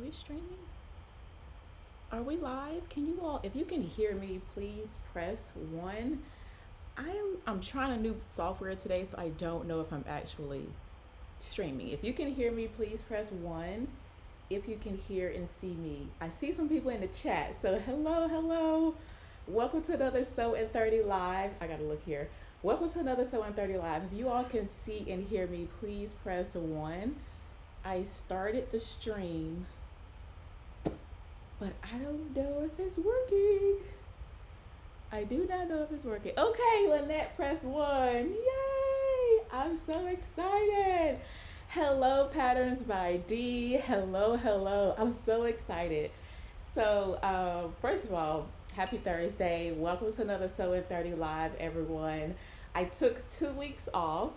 we streaming? Are we live? Can you all, if you can hear me, please press one. I'm trying a new software today, so I don't know if I'm actually streaming. If you can hear me, please press one. If you can hear and see me, I see some people in the chat. So hello. Welcome to another So in 30 Live. I gotta look here. Welcome to another So in 30 Live. If you all can see and hear me, please press one. I started the stream, but I don't know if it's working. I do not know if it's working. Okay, Lynette, press one. Yay! I'm so excited. Hello, Patterns by D. Hello. I'm so excited. So, first of all, happy Thursday. Welcome to another So in 30 Live, everyone. I took 2 weeks off.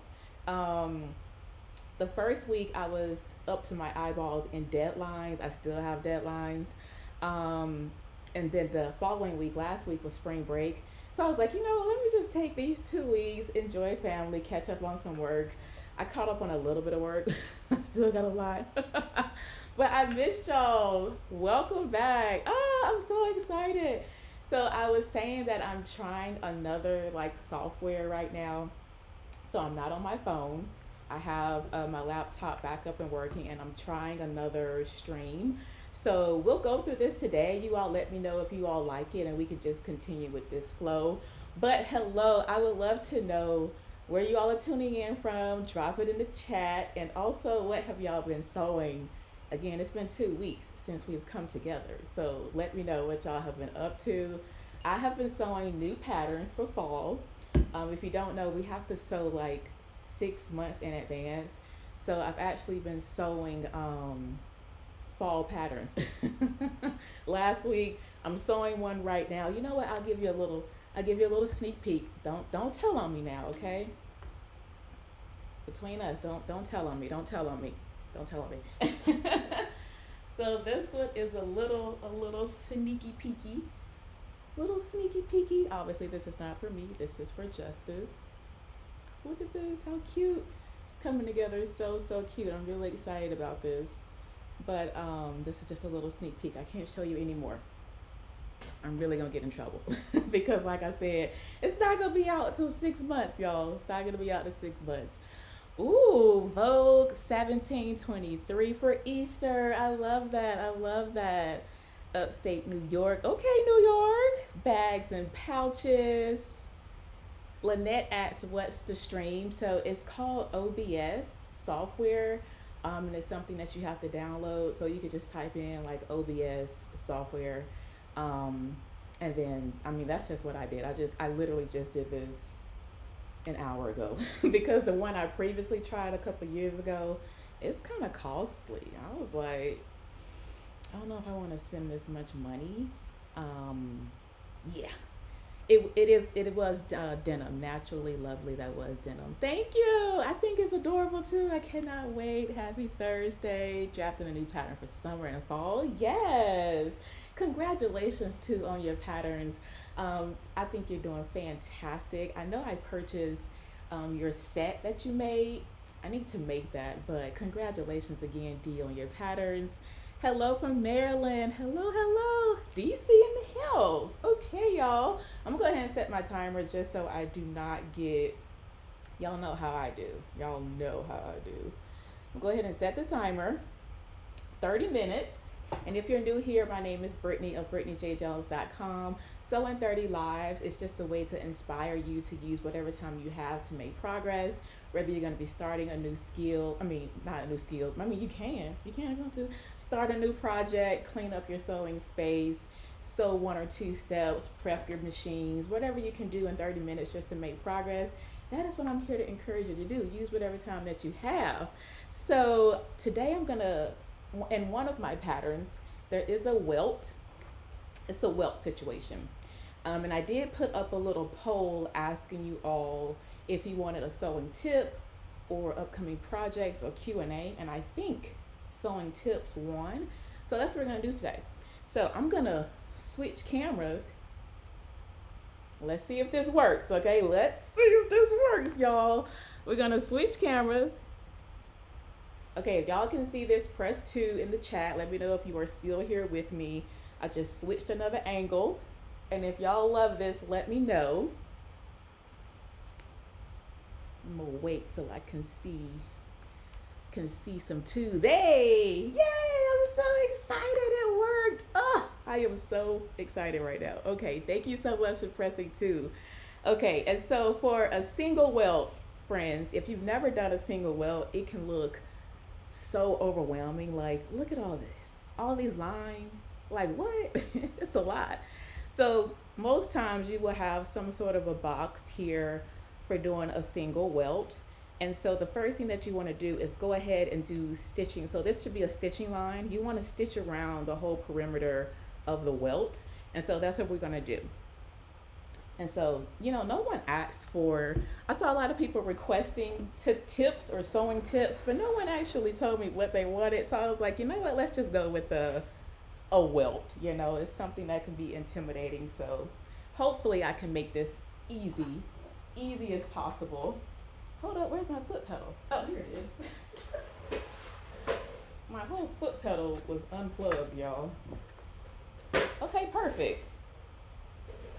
The first week I was up to my eyeballs in deadlines. I still have deadlines. And then the following week, last week was spring break. So I was like, let me just take these 2 weeks, enjoy family, catch up on some work. I caught up on a little bit of work. I still got a lot. But I missed y'all. Welcome back. I'm so excited. So I was saying that I'm trying another software right now. So I'm not on my phone. I have my laptop back up and working, and I'm trying another stream. So we'll go through this today. You all let me know if you all like it, and we could just continue with this flow. But hello, I would love to know where you all are tuning in from. Drop it in the chat. And also, what have y'all been sewing? Again, it's been 2 weeks since we've come together. So let me know what y'all have been up to. I have been sewing new patterns for fall. If you don't know, we have to sew 6 months in advance. So I've actually been sewing fall patterns. Last week, I'm sewing one right now. You know what? I'll give you a little sneak peek. Don't tell on me now, okay? Between us, don't tell on me. Don't tell on me. So this one is a little sneaky peeky. Little sneaky peeky. Obviously, this is not for me. This is for Justice. Look at this, how cute. It's coming together so cute. I'm really excited about this. But this is just a little sneak peek. I can't show you anymore. I'm really gonna get in trouble. Because like I said, it's not gonna be out until 6 months, y'all. It's not gonna be out in 6 months. Ooh, Vogue 1723 for Easter. I love that. Upstate New York. Okay, New York. Bags and pouches. Lynette asks, what's the stream? So it's called OBS software, and it's something that you have to download. So you could just type in OBS software, and then that's just what I did. I literally just did this an hour ago because the one I previously tried a couple years ago, it's kind of costly. I was like, I don't know if I want to spend this much money. Yeah. It was denim, naturally lovely. That was denim. Thank you. I think it's adorable too. I cannot wait. Happy Thursday. Drafting a new pattern for summer and fall. Yes. Congratulations too on your patterns. I think you're doing fantastic. I know I purchased your set that you made. I need to make that, but congratulations again, D, on your patterns. Hello from Maryland. Hello. DC in the hills. Okay, y'all. I'm gonna go ahead and set my timer just so I do not get, y'all know how I do. Y'all know how I do. I'll go ahead and set the timer. 30 minutes. And if you're new here, my name is Brittany of BrittanyJJones.com. So in 30 Lives, it's just a way to inspire you to use whatever time you have to make progress. Whether you're going to be starting a new skill, not a new skill. You can go to start a new project, clean up your sewing space, sew 1 or 2 steps, prep your machines, whatever you can do in 30 minutes just to make progress. That is what I'm here to encourage you to do. Use whatever time that you have. So today I'm gonna, in one of my patterns, there is a welt. It's a welt situation. And I did put up a little poll asking you all if you wanted a sewing tip or upcoming projects or Q&A. And I think sewing tips won. So that's what we're gonna do today. So I'm gonna switch cameras. Let's see if this works, okay? Let's see if this works, y'all. We're gonna switch cameras. Okay, if y'all can see this, press 2 in the chat. Let me know if you are still here with me. I just switched another angle. And if y'all love this, let me know. I'm gonna wait till I can see some 2s. Hey! Yay! I'm so excited. It worked. Oh, I am so excited right now. Okay, thank you so much for pressing 2. Okay, and so for a single welt, friends, if you've never done a single welt, it can look so overwhelming. Like, look at all this, all these lines. Like, what? It's a lot. So most times you will have some sort of a box here for doing a single welt. And so the first thing that you want to do is go ahead and do stitching. So this should be a stitching line. You want to stitch around the whole perimeter of the welt. And so that's what we're going to do. And so, you know, no one asked for, I saw a lot of people requesting tips or sewing tips, but no one actually told me what they wanted. So I was like, you know what, let's just go with a welt. You know, it's something that can be intimidating. So hopefully I can make this easy as possible. Hold up, where's my foot pedal? Oh, here it is. My whole foot pedal was unplugged, y'all. Okay, perfect.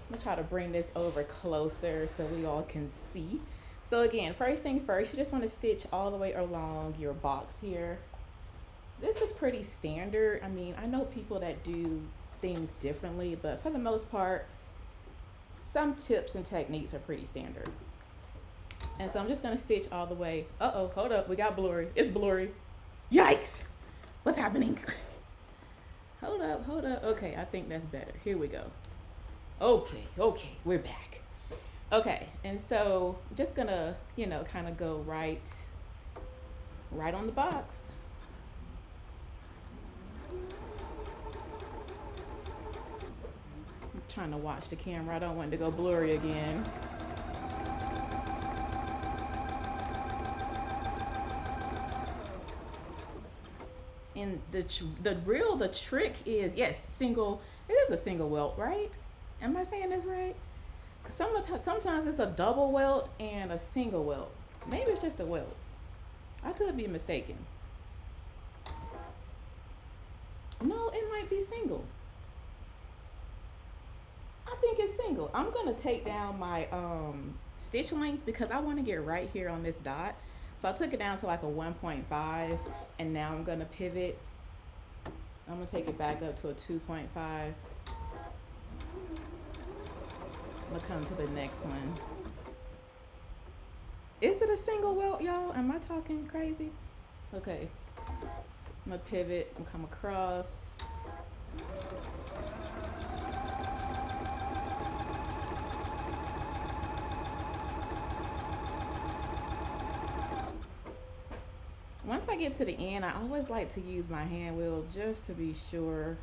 I'm gonna try to bring this over closer so we all can see. So again, first thing first, you just want to stitch all the way along your box here. This is pretty standard. I mean, I know people that do things differently, but for the most part, some tips and techniques are pretty standard. And so I'm just gonna stitch all the way. Uh-oh, hold up, we got blurry. It's blurry. Yikes! What's happening? Hold up. Okay, I think that's better. Here we go. Okay, we're back. Okay, and so I'm just gonna, you know, kind of go right on the box. I'm trying to watch the camera. I don't want it to go blurry again. And the trick is, yes, single. It is a single welt, right? Am I saying this right? Sometimes it's a double welt and a single welt. Maybe it's just a welt. I could be mistaken. No, it might be single. I think it's single. I'm gonna take down my stitch length because I want to get right here on this dot. So I took it down to like a 1.5, and now I'm gonna pivot. I'm gonna take it back up to a 2.5. I'm gonna come to the next one. Is it a single welt, y'all? Am I talking crazy? Okay. I'm gonna pivot and come across. Once I get to the end, I always like to use my hand wheel just to be sure.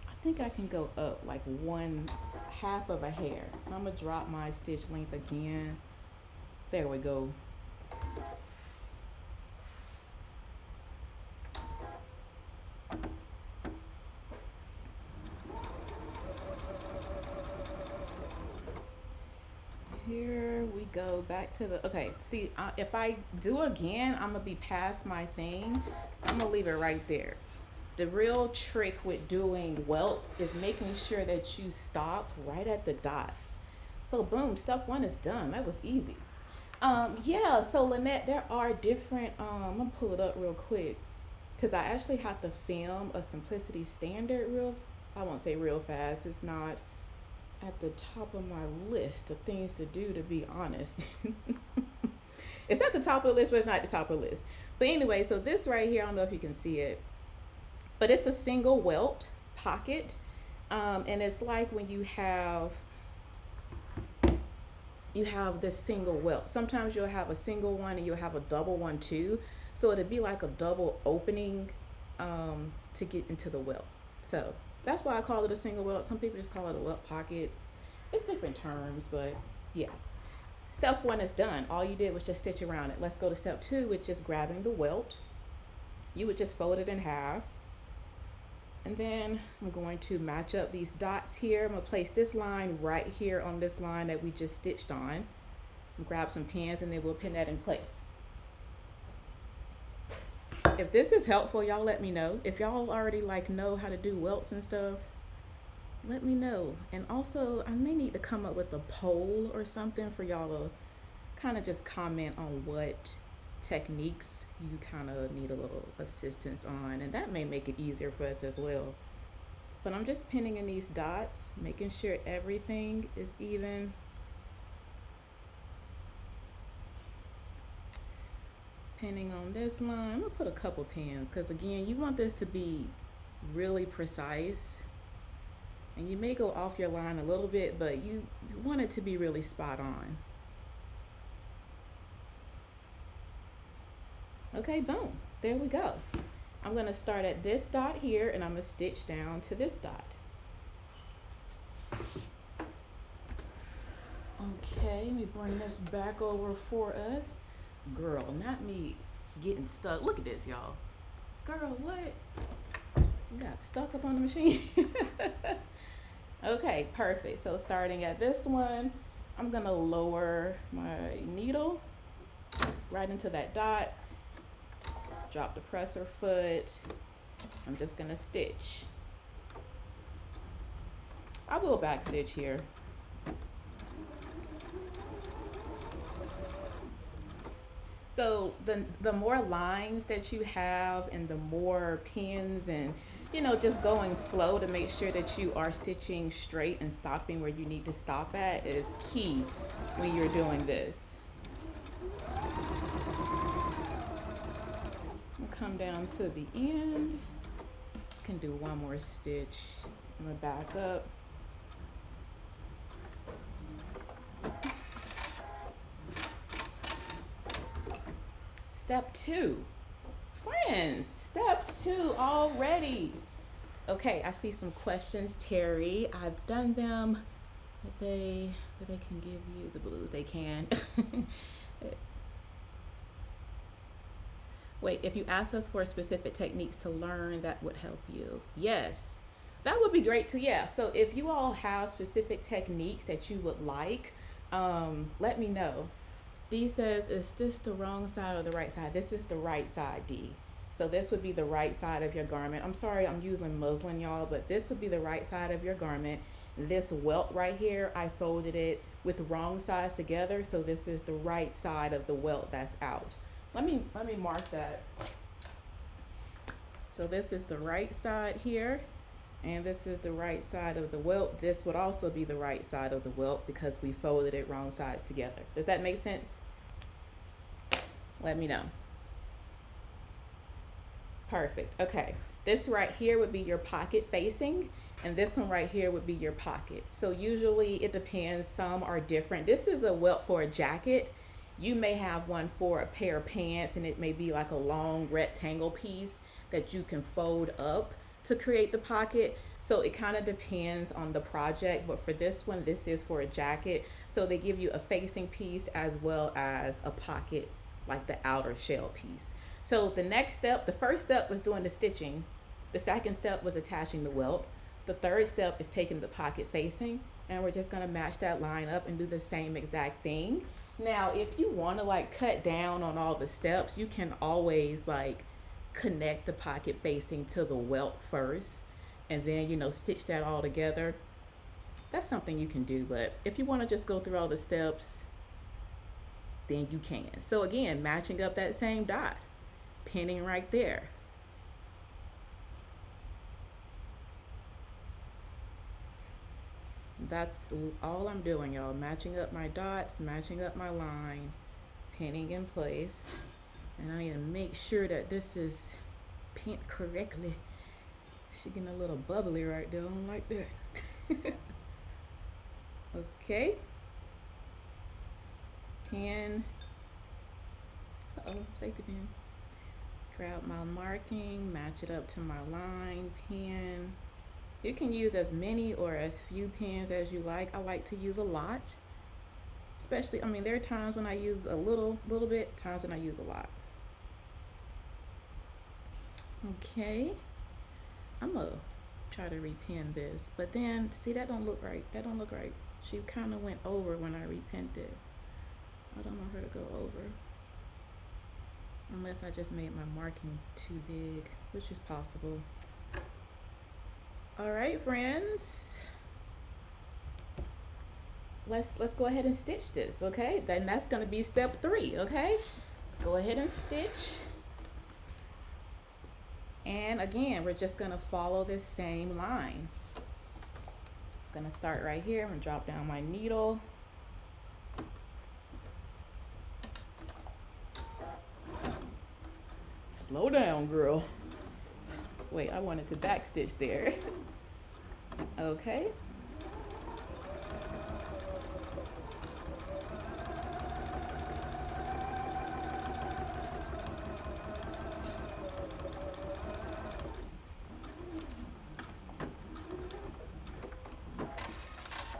I think I can go up like 1/2 of a hair. So I'm gonna drop my stitch length again. There we go. Here we go, back to the, okay, see, if I do it again, I'm gonna be past my thing, so I'm gonna leave it right there. The real trick with doing welts is making sure that you stop right at the dots. So boom, step 1 is done. That was easy. Yeah, so Lynette, there are different, I'm gonna pull it up real quick because I actually have to film a Simplicity Standard I won't say real fast, it's not at the top of my list of things to do, to be honest. It's not the top of the list, but it's not the top of the list. But anyway, so this right here, I don't know if you can see it, but it's a single welt pocket. And it's like when you have this single welt. Sometimes you'll have a single one and you'll have a double one too. So it'd be like a double opening to get into the welt. So that's why I call it a single welt. Some people just call it a welt pocket. It's different terms, but yeah. Step 1 is done. All you did was just stitch around it. Let's go to step 2, which is grabbing the welt. You would just fold it in half. And then I'm going to match up these dots here. I'm gonna place this line right here on this line that we just stitched on. Grab some pins and then we'll pin that in place. If this is helpful, y'all let me know. If y'all already like know how to do welts and stuff, let me know. And also, I may need to come up with a poll or something for y'all to kind of just comment on what techniques you kind of need a little assistance on, and that may make it easier for us as well. But I'm just pinning in these dots, making sure everything is even. Pinning on this line. I'm gonna put a couple pins because again, you want this to be really precise, and you may go off your line a little bit, but you want it to be really spot on. Okay, boom, there we go. I'm gonna start at this dot here and I'm gonna stitch down to this dot. Okay, let me bring this back over for us. Girl, not me getting stuck. Look at this, y'all. Girl, what? You got stuck up on the machine. Okay, perfect. So starting at this one, I'm gonna lower my needle right into that dot. Drop the presser foot. I'm just gonna stitch. I will back stitch here. So the more lines that you have and the more pins and, you know, just going slow to make sure that you are stitching straight and stopping where you need to stop at is key when you're doing this. Come down to the end. Can do one more stitch. I'm gonna back up. Step 2. Friends, step 2 already. Okay, I see some questions, Terry. I've done them, but they can give you the blues. They can. Wait, if you ask us for specific techniques to learn, that would help you. Yes, that would be great too. Yeah, so if you all have specific techniques that you would like, let me know. D says, is this the wrong side or the right side? This is the right side, D. So this would be the right side of your garment. I'm sorry, I'm using muslin, y'all, but this would be the right side of your garment. This welt right here, I folded it with wrong sides together, so this is the right side of the welt that's out. Let me mark that. So this is the right side here, and this is the right side of the welt. This would also be the right side of the welt because we folded it wrong sides together. Does that make sense? Let me know. Perfect. Okay. This right here would be your pocket facing, and this one right here would be your pocket. So usually it depends. Some are different. This is a welt for a jacket. You may have one for a pair of pants, and it may be like a long rectangle piece that you can fold up to create the pocket. So it kind of depends on the project, but for this one, this is for a jacket. So they give you a facing piece as well as a pocket, like the outer shell piece. So the next step, the first step was doing the stitching. The second step was attaching the welt. The third step is taking the pocket facing, and we're just gonna match that line up and do the same exact thing. Now, if you want to like cut down on all the steps, you can always like connect the pocket facing to the welt first and then, you know, stitch that all together. That's something you can do, but if you want to just go through all the steps, then you can. So again, matching up that same dot, pinning right there. That's all I'm doing, y'all. Matching up my dots, matching up my line, pinning in place. And I need to make sure that this is pinned correctly. She's getting a little bubbly right there. I don't like that. Okay. Pin. Uh-oh, safety pin. Grab my marking, match it up to my line, pin. You can use as many or as few pins as you like. I like to use a lot. Especially, I mean, there are times when I use a little bit, times when I use a lot. Okay. I'm gonna try to repin this, but then, see, that don't look right. That don't look right. She kind of went over when I repinned it. I don't want her to go over. Unless I just made my marking too big, which is possible. All right, friends. Let's go ahead and stitch this, okay? Then that's gonna be step 3, okay? Let's go ahead and stitch. And again, we're just gonna follow this same line. I'm gonna start right here. I'm gonna drop down my needle. Slow down, girl. Wait, I wanted to back stitch there. Okay.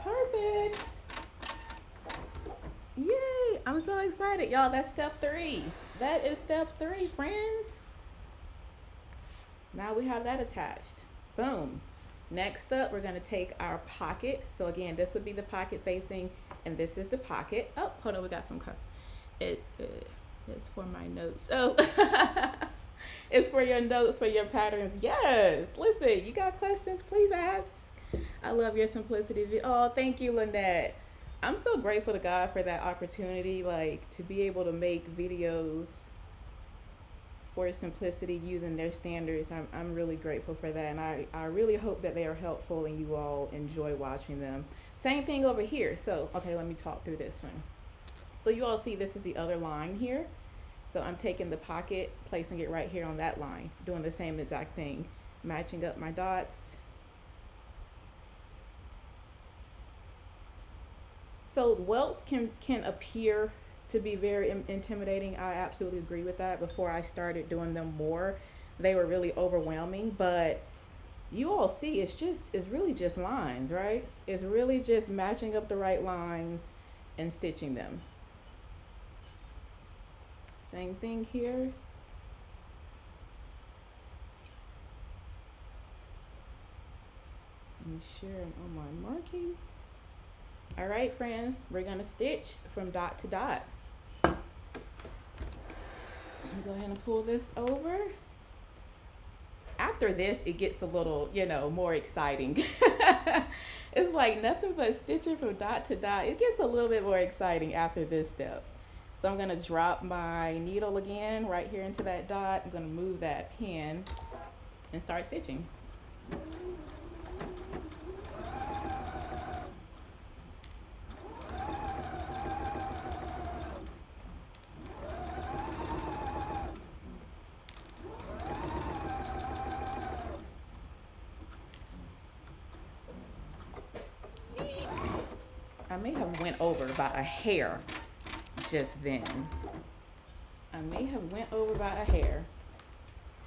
Perfect. Yay, I'm so excited, y'all. That's step 3. That is step 3, friends. Now we have that attached. Boom. Next up, we're gonna take our pocket. So again, this would be the pocket facing, and this is the pocket. Oh, hold on, we got some cuss. It's for my notes. Oh, it's for your notes, for your patterns. Yes, listen, you got questions, please ask. I love your simplicity. Oh, thank you, Lynette. I'm so grateful to God for that opportunity, like to be able to make videos for simplicity using their standards. I'm really grateful for that, and I really hope that they are helpful and you all enjoy watching them. Same thing over here. So okay, let me talk through this one. So you all see this is the other line here. So I'm taking the pocket, placing it right here on that line, doing the same exact thing, matching up my dots. So welts can appear to be very intimidating. I absolutely agree with that. Before I started doing them more, they were really overwhelming, but you all see it's really just lines, right? It's really just matching up the right lines and stitching them. Same thing here. I'm sure I'm on my marking. All right, friends, we're gonna stitch from dot to dot. Let me go ahead and pull this over. After this, it gets a little, more exciting. It's like nothing but stitching from dot to dot. It gets a little bit more exciting after this step. So I'm gonna drop my needle again right here into that dot. I'm gonna move that pin and start stitching. I may have went over by a hair just then. I may have went over by a hair.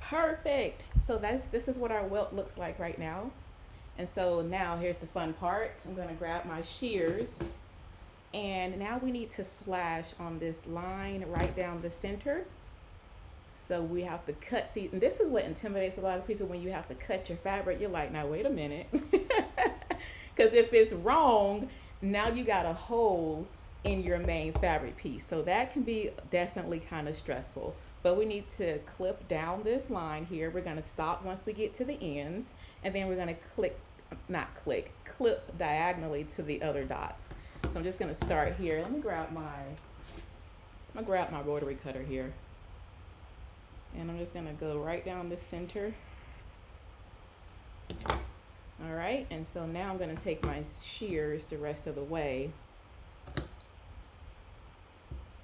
Perfect. So this is what our welt looks like right now. And so now here's the fun part. I'm gonna grab my shears, and now we need to slash on this line right down the center. So we have to cut, see, and this is what intimidates a lot of people when you have to cut your fabric. You're like, now wait a minute. Because if it's wrong, now you got a hole in your main fabric piece. So that can be definitely kind of stressful. But we need to clip down this line here. We're gonna stop once we get to the ends, and then we're gonna clip diagonally to the other dots. So I'm just gonna start here. Let me grab my rotary cutter here. And I'm just gonna go right down the center. All right, and so now I'm gonna take my shears the rest of the way,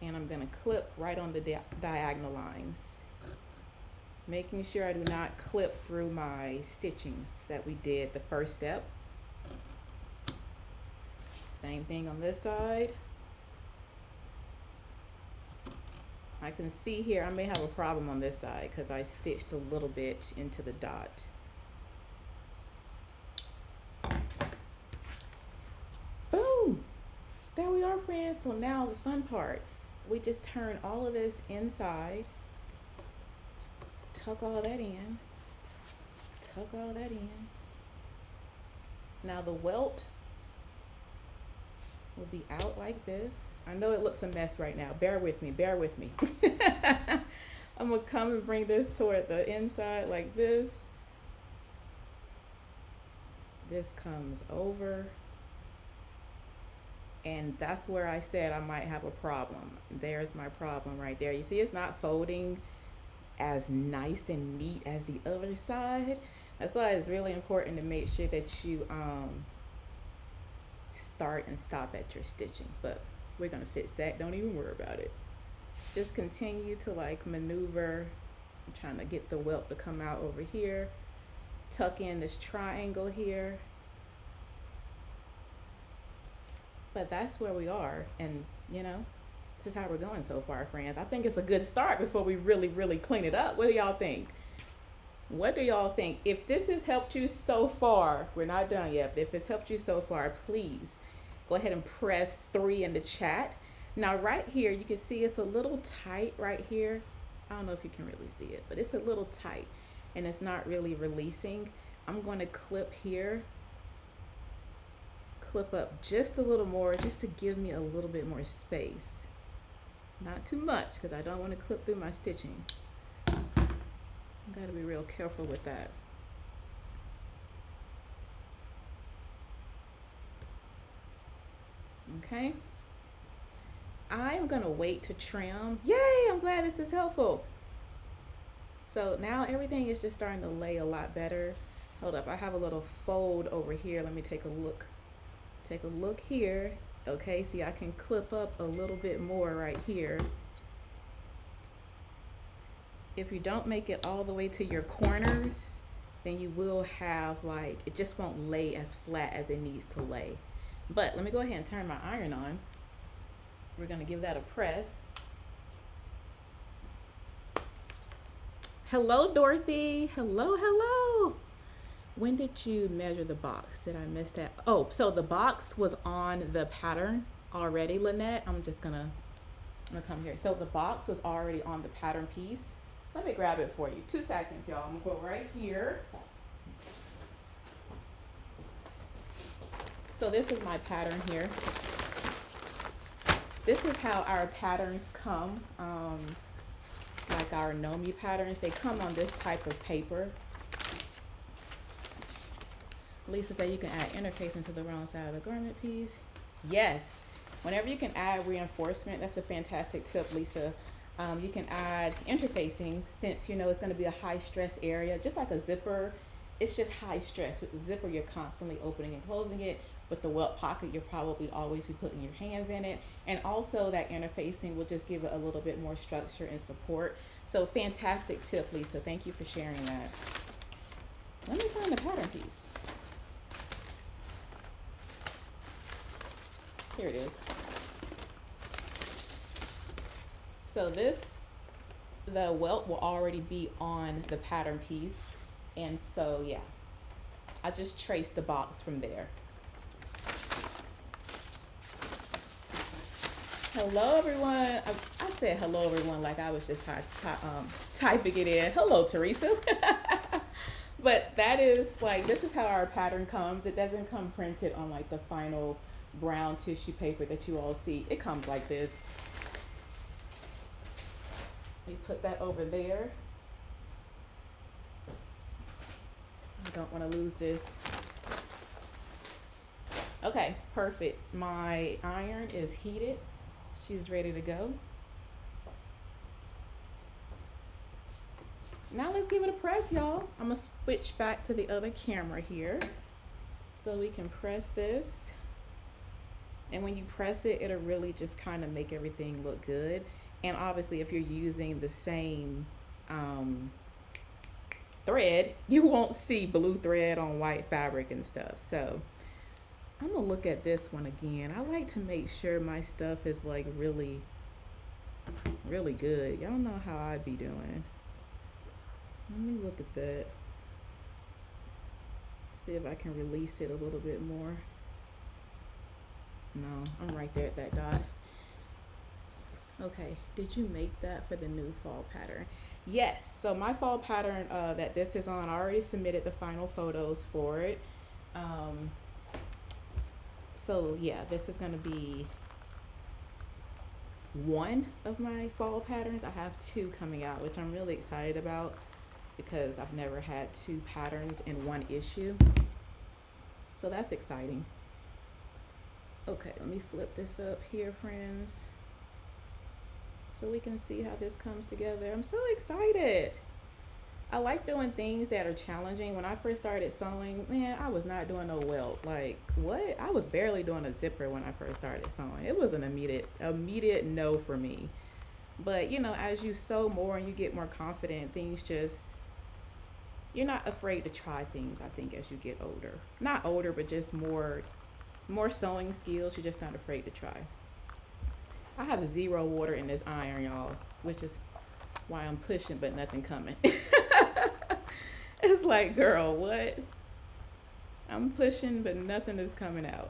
and I'm gonna clip right on the diagonal lines, making sure I do not clip through my stitching that we did the first step. Same thing on this side. I can see here I may have a problem on this side because I stitched a little bit into the dot. Boom! There we are, friends. So now the fun part. We just turn all of this inside. Tuck all that in. Tuck all that in. Now the welt will be out like this. I know it looks a mess right now. Bear with me, bear with me. I'm gonna come and bring this toward the inside like this. This comes over. And that's where I said I might have a problem. There's my problem right there. You see, it's not folding as nice and neat as the other side. That's why it's really important to make sure that you start and stop at your stitching. But we're gonna fix that. Don't even worry about it. Just continue to like maneuver. I'm trying to get the welt to come out over here. Tuck in this triangle here. But that's where we are, and you know, this is how we're going so far, friends. I think it's a good start before we really, really clean it up. What do y'all think? What do y'all think? If this has helped you so far, we're not done yet, but if it's helped you so far, please go ahead and press 3 in the chat. Now right here, you can see it's a little tight right here. I don't know if you can really see it, but it's a little tight and it's not really releasing. I'm going to clip here. Clip up just a little more, just to give me a little bit more space. Not too much, because I don't want to clip through my stitching. I've got to be real careful with that. Okay. I am going to wait to trim. Yay, I'm glad this is helpful. So now everything is just starting to lay a lot better. Hold up, I have a little fold over here. Let me take a look. Take a look here. Okay, see, I can clip up a little bit more right here. If you don't make it all the way to your corners, then you will have like, it just won't lay as flat as it needs to lay. But let me go ahead and turn my iron on. We're gonna give that a press. Hello, Dorothy. Hello, hello. When did you measure the box? Did I miss that? Oh, so the box was on the pattern already, Lynette. I'm gonna come here. So the box was already on the pattern piece. Let me grab it for you. 2 seconds, y'all. I'm gonna go right here. So this is my pattern here. This is how our patterns come. Like our Nomi patterns, they come on this type of paper. Lisa said you can add interfacing to the wrong side of the garment piece. Yes, whenever you can add reinforcement, that's a fantastic tip, Lisa. You can add interfacing, since you know it's going to be a high stress area, just like a zipper. It's just high stress. With the zipper, you're constantly opening and closing it. With the welt pocket, you'll probably always be putting your hands in it. And also that interfacing will just give it a little bit more structure and support. So fantastic tip, Lisa. Thank you for sharing that. Let me find the pattern piece. Here it is. So the welt will already be on the pattern piece. And so, yeah, I just traced the box from there. Hello, everyone. I said hello, everyone, like I was just typing it in. Hello, Teresa. But that is like, this is how our pattern comes. It doesn't come printed on like the final brown tissue paper that you all see. It comes like this. We put that over there. I don't want to lose this. Okay, perfect. My iron is heated. She's ready to go. Now let's give it a press, y'all. I'm gonna switch back to the other camera here so we can press this. And when you press it, it'll really just kind of make everything look good. And obviously, if you're using the same thread, you won't see blue thread on white fabric and stuff. So I'm gonna look at this one again. I like to make sure my stuff is like really, really good. Y'all know how I be doing. Let me look at that. See if I can release it a little bit more. No, I'm right there at that dot. Okay, did you make that for the new fall pattern? Yes, so my fall pattern that this is on, I already submitted the final photos for it. So yeah, this is gonna be one of my fall patterns. I have two coming out, which I'm really excited about because I've never had two patterns in one issue. So that's exciting. Okay, let me flip this up here, friends, so we can see how this comes together. I'm so excited. I like doing things that are challenging. When I first started sewing, man, I was not doing no welt. Like, what? I was barely doing a zipper when I first started sewing. It was an immediate no for me. But, you know, as you sew more and you get more confident, things just, you're not afraid to try things, I think, as you get older. Not older, but just more sewing skills. You're just not afraid to try. I have 0 water in this iron, y'all, which is why I'm pushing but nothing coming. It's like, girl, what? I'm pushing but nothing is coming out.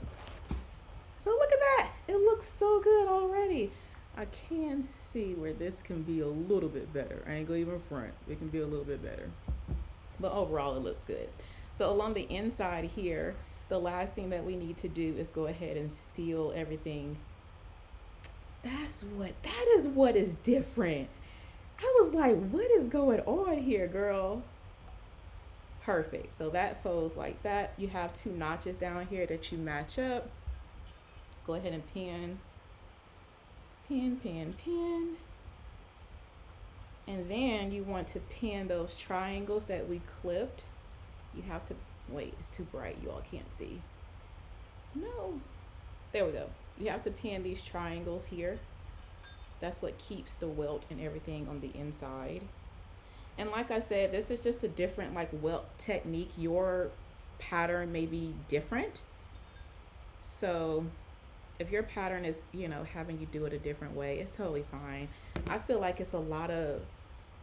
So look at that. It looks so good already. I can see where this can be a little bit better. I ain't gonna even front. It can be a little bit better. But overall, it looks good. So along the inside here, the last thing that we need to do is go ahead and seal everything. That is what is different. I was like, what is going on here, girl? Perfect. So that folds like that. You have 2 notches down here that you match up. Go ahead and pin. And then you want to pin those triangles that we clipped. You have to, wait, it's too bright. You all can't see. No. There we go. You have to pin these triangles here. That's what keeps the welt and everything on the inside. And like I said, this is just a different like welt technique. Your pattern may be different. So if your pattern is, you know, having you do it a different way, it's totally fine. I feel like it's a lot of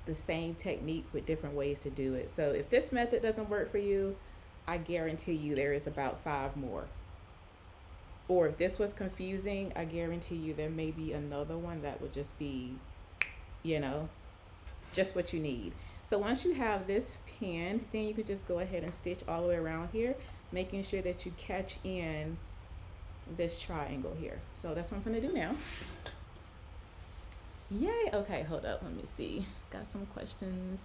the same techniques with different ways to do it. So if this method doesn't work for you, I guarantee you there is about 5 more. Or if this was confusing, I guarantee you there may be another one that would just be, you know, just what you need. So once you have this pinned, then you could just go ahead and stitch all the way around here, making sure that you catch in this triangle here. So that's what I'm gonna do now. Yay. Okay, hold up, let me see. Got some questions.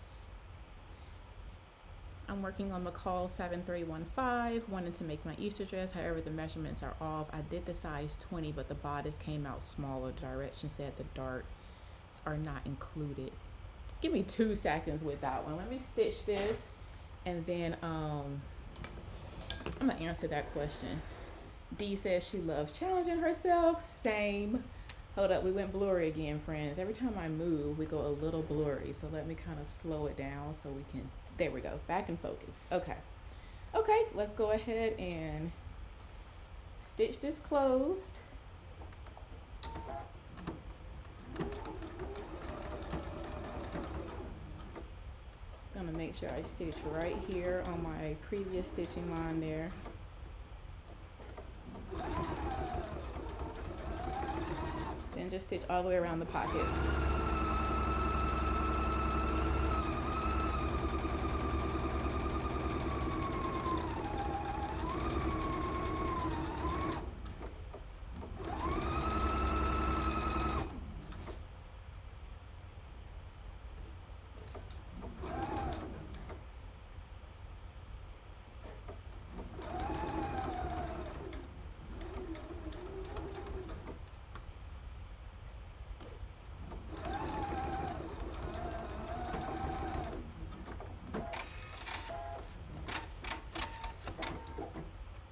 I'm working on McCall 7315, wanting to make my Easter dress. However, the measurements are off. I did the size 20, but the bodice came out smaller. The direction said the darts are not included. Give me 2 seconds with that one. Let me stitch this, and then I'm gonna answer that question. Dee says she loves challenging herself. Same. Hold up, we went blurry again, friends. Every time I move, we go a little blurry. So let me kind of slow it down so we can, there we go, back in focus. Okay, let's go ahead and stitch this closed. Gonna make sure I stitch right here on my previous stitching line there. Then just stitch all the way around the pocket.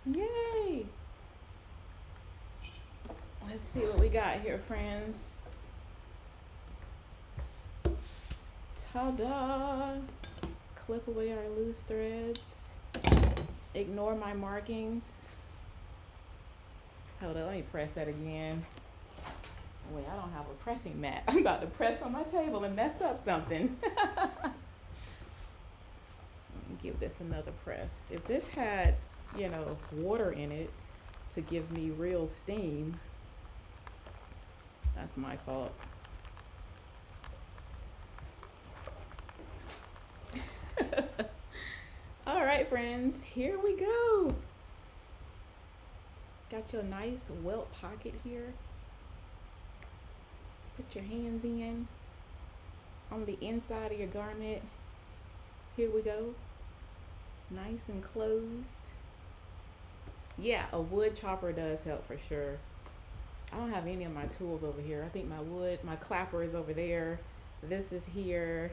Yay! Let's see what we got here, friends. Ta-da! Clip away our loose threads. Ignore my markings. Hold on, let me press that again. Wait, I don't have a pressing mat. I'm about to press on my table and mess up something. Give this another press. If this had, you know, water in it to give me real steam, that's my fault. All right, friends, here we go. Got your nice welt pocket here. Put your hands in on the inside of your garment. Here we go. Nice and closed. Yeah, a wood chopper does help for sure. I don't have any of my tools over here. I think my clapper is over there. This is here.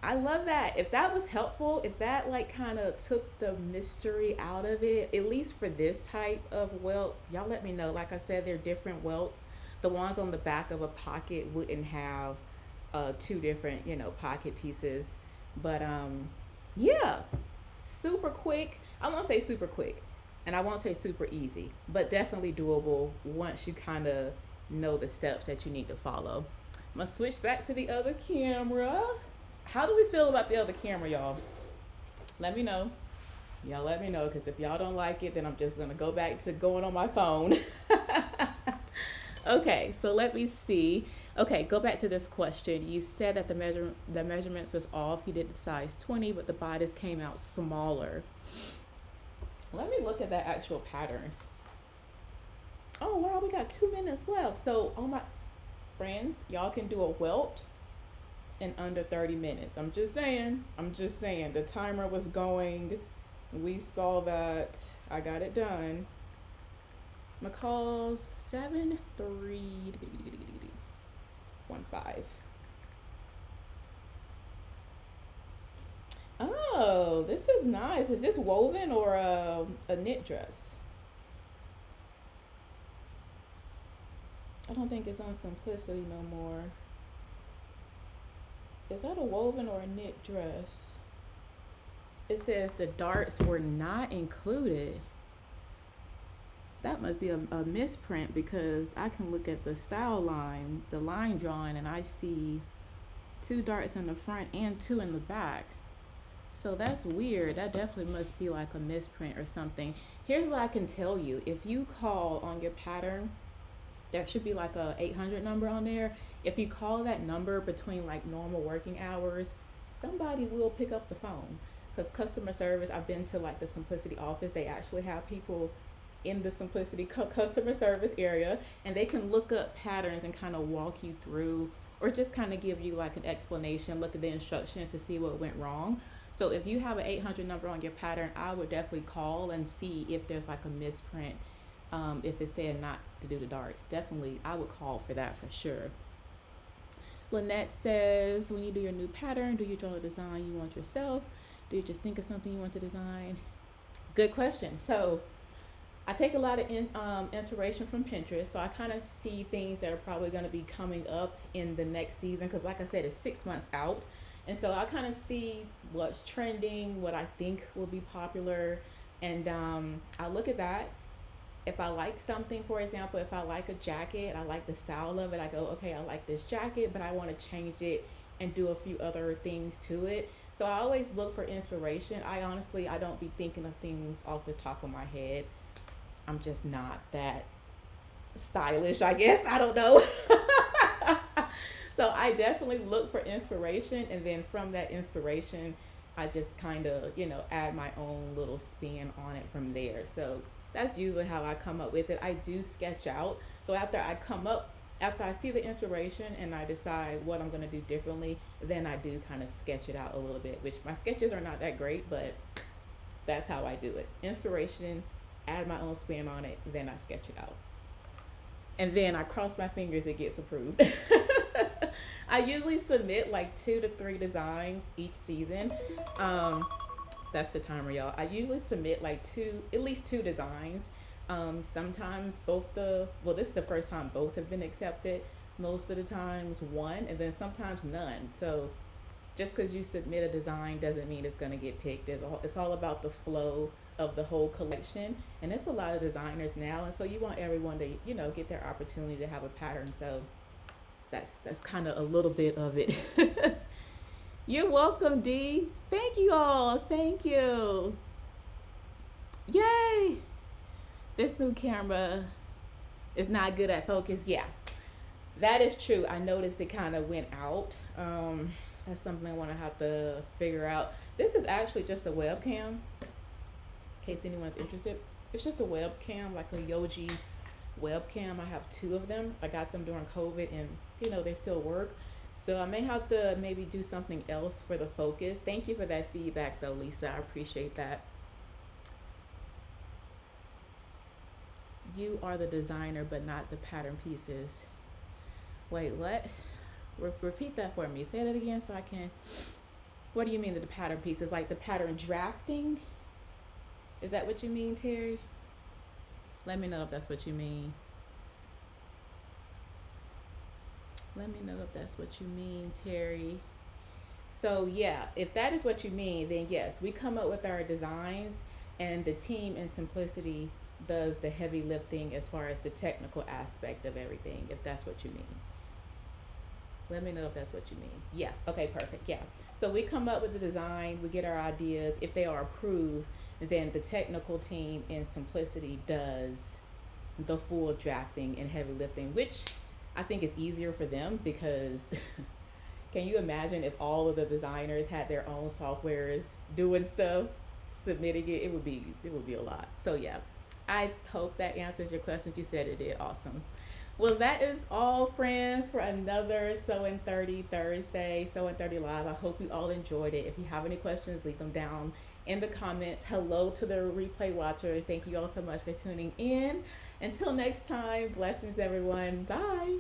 I love that. If that was helpful, if that like kind of took the mystery out of it, at least for this type of welt, y'all let me know. Like I said, they're different welts. The ones on the back of a pocket wouldn't have two different, pocket pieces. But yeah, super quick. I won't say super quick, and I won't say super easy, but definitely doable once you kind of know the steps that you need to follow. I'm gonna switch back to the other camera. How do we feel about the other camera, y'all? Let me know. Y'all let me know, because if y'all don't like it, then I'm just gonna go back to going on my phone. Okay, so let me see. Okay, go back to this question. You said that the measurements was off. You did the size 20, but the bodice came out smaller. Let me look at that actual pattern. Oh wow, we got 2 minutes left. So, oh my friends, y'all can do a welt in under 30 minutes. I'm just saying. The timer was going. We saw that. I got it done. McCall's 7315. Oh, this is nice. Is this woven or a knit dress? I don't think it's on Simplicity no more. Is that a woven or a knit dress? It says the darts were not included. That must be a misprint, because I can look at the style line, the line drawing, and I see 2 darts in the front and 2 in the back. So that's weird. That definitely must be like a misprint or something. Here's what I can tell you. If you call on your pattern, there should be like a 800 number on there. If you call that number between like normal working hours, somebody will pick up the phone. Because customer service, I've been to like the Simplicity office. They actually have people in the Simplicity customer service area, and they can look up patterns and kind of walk you through, or just kind of give you like an explanation, look at the instructions to see what went wrong. So if you have an 800 number on your pattern, I would definitely call and see if there's like a misprint. If it said not to do the darts, definitely I would call for that for sure. Lynette says, when you do your new pattern, do you draw a design you want yourself? Do you just think of something you want to design? Good question. So I take a lot of inspiration from Pinterest. So I kind of see things that are probably going to be coming up in the next season, because like I said, it's 6 months out. And so I kind of see what's trending, what I think will be popular. And I look at that. If I like something, for example, if I like a jacket, I like the style of it, I go, okay, I like this jacket, but I want to change it and do a few other things to it. So I always look for inspiration. I don't be thinking of things off the top of my head. I'm just not that stylish, I guess. I don't know. So I definitely look for inspiration, and then from that inspiration, I just kind of, add my own little spin on it from there. So that's usually how I come up with it. I do sketch out. So after I see the inspiration and I decide what I'm going to do differently, then I do kind of sketch it out a little bit, which my sketches are not that great, but that's how I do it. Inspiration, add my own spin on it, then I sketch it out. And then I cross my fingers it gets approved. I usually submit like 2 to 3 designs each season. That's the timer, y'all. I usually submit like at least two designs. Sometimes this is the first time both have been accepted. Most of the times one, and then sometimes none. So just because you submit a design doesn't mean it's going to get picked. It's all about the flow of the whole collection, and it's a lot of designers now, and so you want everyone to get their opportunity to have a pattern. So that's kind of a little bit of it. You're welcome, D. Thank you all. Thank you. Yay. This new camera is not good at focus. Yeah, that is true. I noticed it kind of went out. That's something I want to have to figure out. This is actually just a webcam, in case anyone's interested. It's just a webcam, like a Yoji webcam. I have two of them. I got them during COVID, and they still work. So I may have to maybe do something else for the focus. Thank you for that feedback though, Lisa. I appreciate that. You are the designer, but not the pattern pieces. Wait, what? Repeat that for me. Say that again so I can. What do you mean the pattern pieces? Like the pattern drafting? Is that what you mean, Terry? Let me know if that's what you mean. Let me know if that's what you mean, Terry. So yeah, if that is what you mean, then yes, we come up with our designs, and the team in Simplicity does the heavy lifting as far as the technical aspect of everything, if that's what you mean. Let me know if that's what you mean. Yeah, okay, perfect, yeah. So we come up with the design, we get our ideas. If they are approved, then the technical team in Simplicity does the full drafting and heavy lifting, which I think is easier for them because can you imagine if all of the designers had their own softwares doing stuff, submitting it? It would be a lot. So yeah, I hope that answers your questions. You said it did. Awesome. Well, that is all, friends, for another Sewing 30 Thursday, Sewing 30 Live. I hope you all enjoyed it. If you have any questions, leave them down in the comments. Hello to the replay watchers. Thank you all so much for tuning in. Until next time, blessings, everyone. Bye.